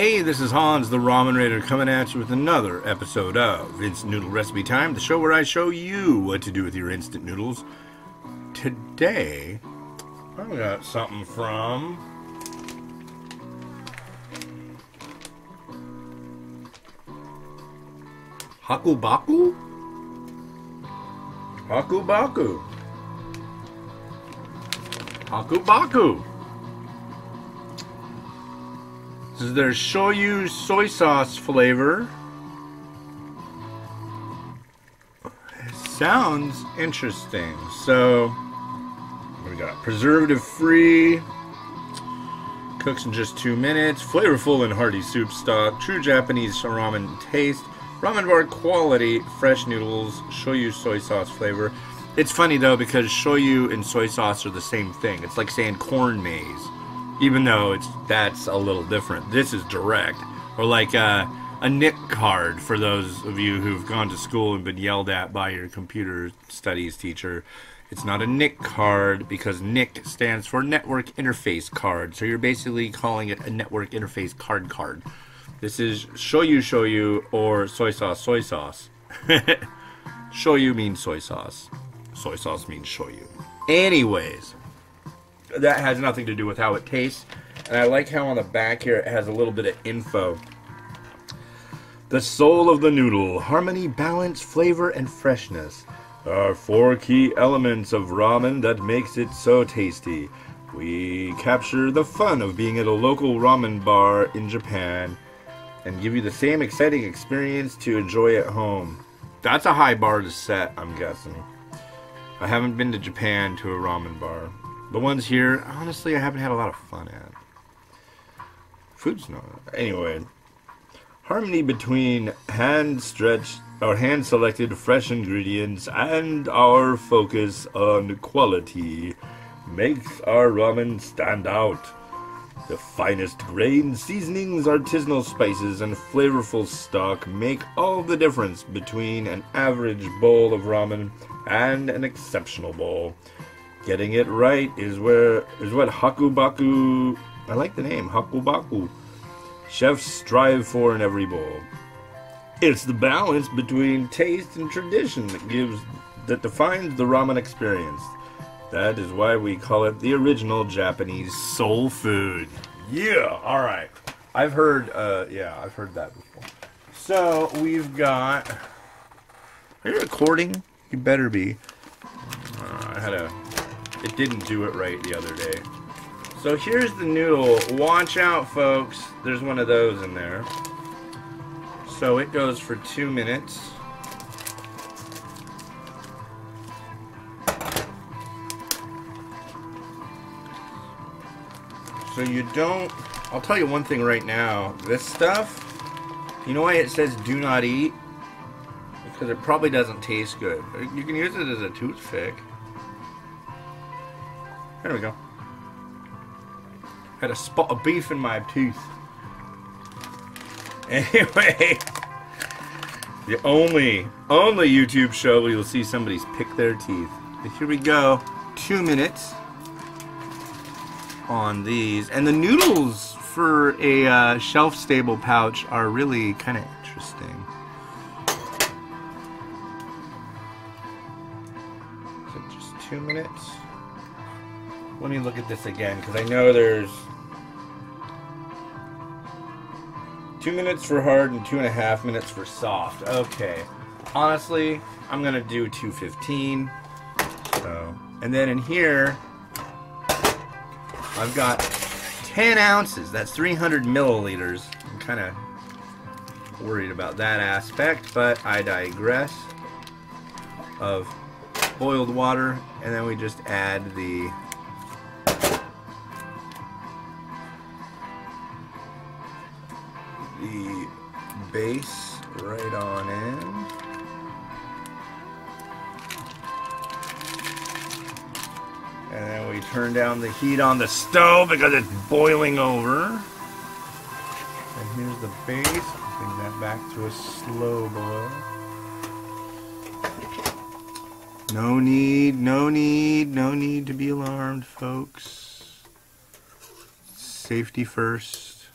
Hey, this is Hans, the Ramen Raider, coming at you with another episode of Instant Noodle Recipe Time, the show where I show you what to do with your instant noodles. Today, I got something from Hakubaku? Hakubaku. Hakubaku. This is their shoyu soy sauce flavor. It sounds interesting. So, what we got? Preservative free. Cooks in just 2 minutes. Flavorful and hearty soup stock. True Japanese ramen taste. Ramen bar quality. Fresh noodles. Shoyu soy sauce flavor. It's funny though because shoyu and soy sauce are the same thing. It's like saying corn maze. Even though that's a little different. This is direct. Or like a NIC card for those of you who've gone to school and been yelled at by your computer studies teacher. It's not a NIC card because NIC stands for Network Interface Card. So you're basically calling it a Network Interface card. This is shoyu or soy sauce. Shoyu means soy sauce. Soy sauce means shoyu. Anyways. That has nothing to do with how it tastes. And I like how on the back here it has a little bit of info. The soul of the noodle, harmony, balance, flavor, and freshness are 4 key elements of ramen that makes it so tasty. We capture the fun of being at a local ramen bar in Japan and give you the same exciting experience to enjoy at home. That's a high bar to set, I'm guessing. I haven't been to Japan to a ramen bar. The ones here, honestly, I haven't had a lot of fun at. Food's not. Anyway, harmony between hand-stretched or hand-selected fresh ingredients and our focus on quality makes our ramen stand out. The finest grains, seasonings, artisanal spices, and flavorful stock make all the difference between an average bowl of ramen and an exceptional bowl. Getting it right is what Hakubaku, I like the name, Hakubaku, chefs strive for in every bowl. It's the balance between taste and tradition that defines the ramen experience. That is why we call it the original Japanese soul food. Yeah, alright. I've heard that before. So, we've got, are you recording? You better be. It didn't do it right the other day. So here's the noodle. Watch out, folks. There's one of those in there. So it goes for 2 minutes. So you don't... I'll tell you one thing right now. This stuff, you know why it says do not eat? Because it probably doesn't taste good. You can use it as a toothpick. There we go. Had a spot of beef in my tooth. Anyway, the only YouTube show where you'll see somebody's pick their teeth. But here we go. 2 minutes on these. And the noodles for a shelf-stable pouch are really kind of interesting. So just 2 minutes. Let me look at this again, because I know there's 2 minutes for hard and 2.5 minutes for soft. Okay. Honestly, I'm going to do 2:15. So, and then in here, I've got 10 ounces. That's 300 milliliters. I'm kind of worried about that aspect, but I digress. Of boiled water, and then we just add the base right on in. And then we turn down the heat on the stove because it's boiling over. And here's the base. Bring that back to a slow boil. No need to be alarmed, folks. Safety first.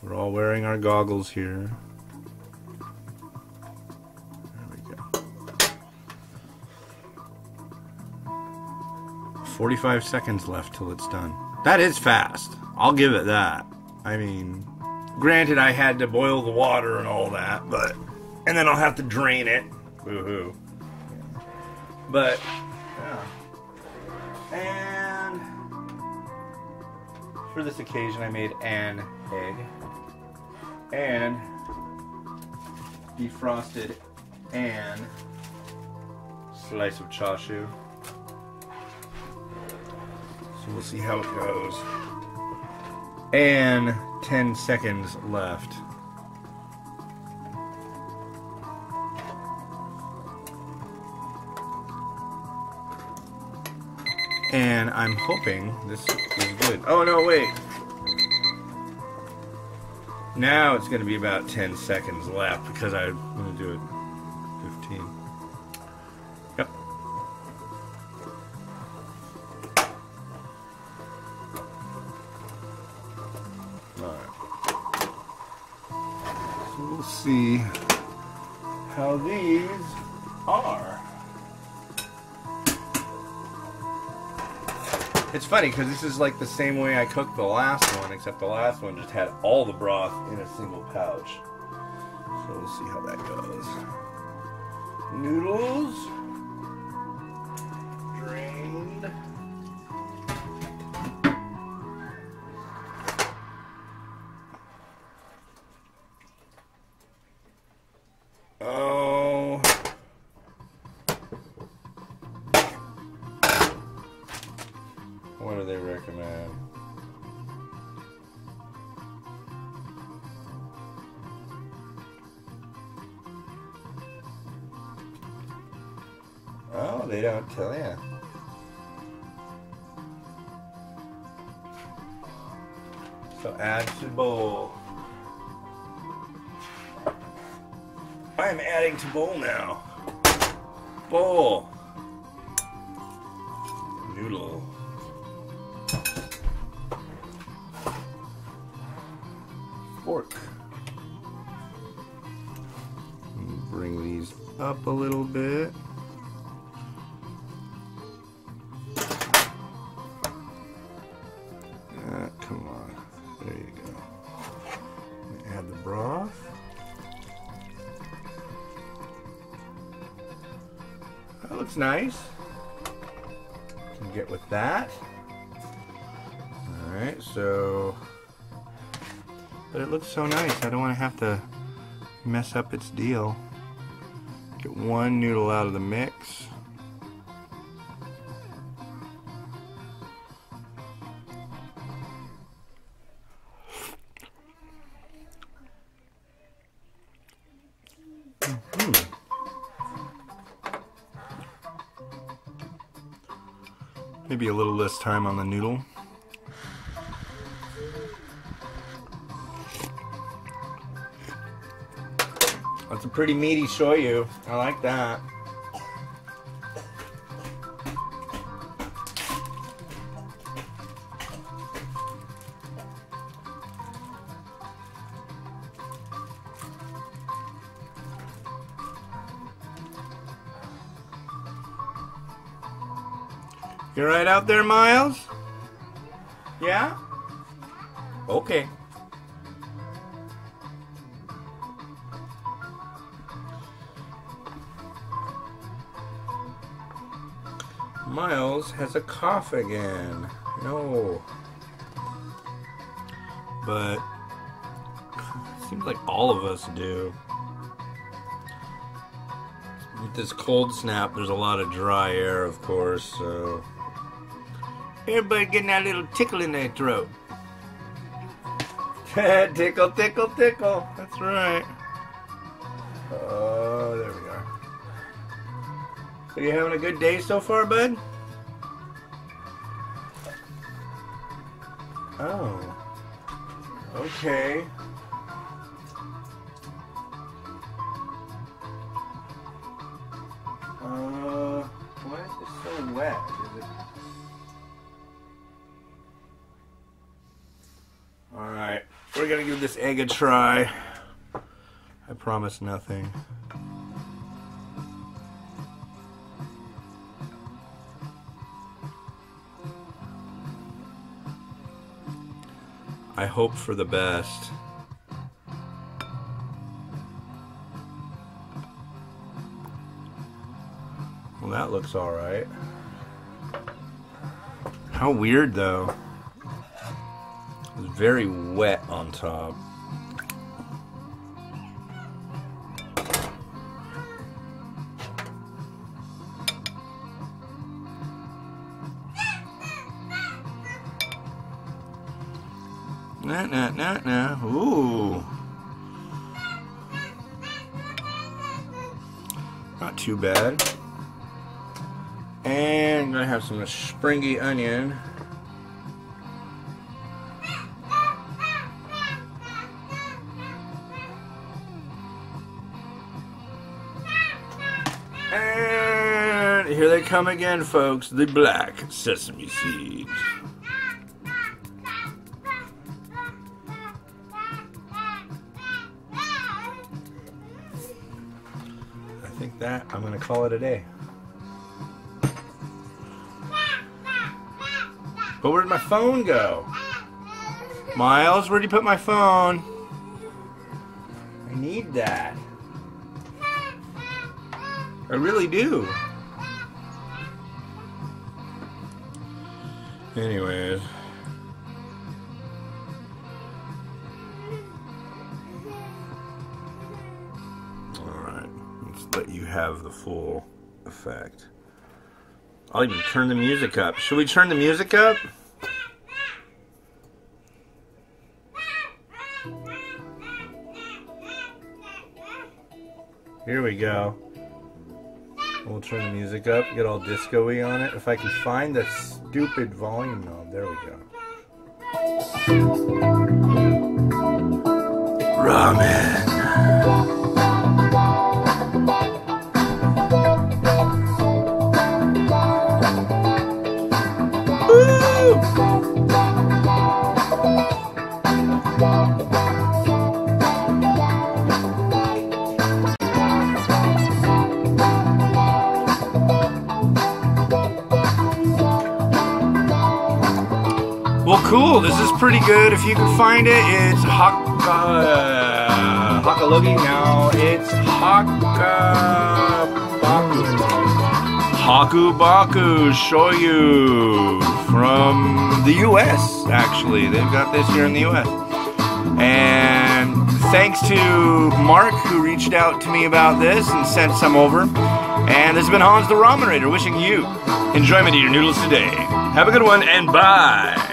We're all wearing our goggles here. There we go. 45 seconds left till it's done. That is fast. I'll give it that. I mean, granted I had to boil the water and all that, but... And then I'll have to drain it. Woohoo. But, yeah. And... For this occasion I made an egg. And... defrosted an slice of chashu. So we'll see how it goes. And 10 seconds left. And I'm hoping this is good. Oh no, wait. Now it's going to be about 10 seconds left because I'm going to do it 15. Yep. Alright. So we'll see how these are. It's funny because this is like the same way I cooked the last one, except the last one just had all the broth in a single pouch. So we'll see how that goes. Noodles. Drained. Oh. What do they recommend? Oh, they don't tell you. So add to bowl. I'm adding to bowl now. Bowl. Noodle. Fork. Bring these up a little bit. Come on. There you go. Add the broth. That looks nice. Can get with that. Alright, so... But it looks so nice, I don't want to have to mess up its deal. Get one noodle out of the mix. Maybe a little less time on the noodle. That's a pretty meaty shoyu. I like that. You right out there, Miles? Yeah? Okay. Miles has a cough again. No. But it seems like all of us do. With this cold snap, there's a lot of dry air, of course, so everybody getting that little tickle in their throat. Tickle, tickle, tickle. That's right. Oh, there we are. So you having a good day so far, bud? Oh. Okay. Why is this so wet? Is it... Alright. We're gotta give this egg a try. I promise nothing. I hope for the best. Well, that looks alright. How weird, though. It's very wet on top. Nah. Ooh. Not too bad. And I'm gonna have some springy onion. And here they come again, folks. The black sesame seeds. I think that I'm gonna call it a day. But where'd my phone go? Miles, where'd you put my phone? I need that. I really do. Anyways. Alright, let's let you have the full effect. I'll even turn the music up. Should we turn the music up? Here we go. We'll turn the music up, get all disco-y on it. If I can find the stupid volume knob. There we go. Ramen. Well, cool. This is pretty good. If you can find it, it's Hakubaku. No, it's Hakubaku Shoyu from the U.S. Actually, they've got this here in the U.S. And thanks to Mark who reached out to me about this and sent some over. And this has been Hans the Ramen Raider wishing you enjoyment of your noodles today. Have a good one and bye.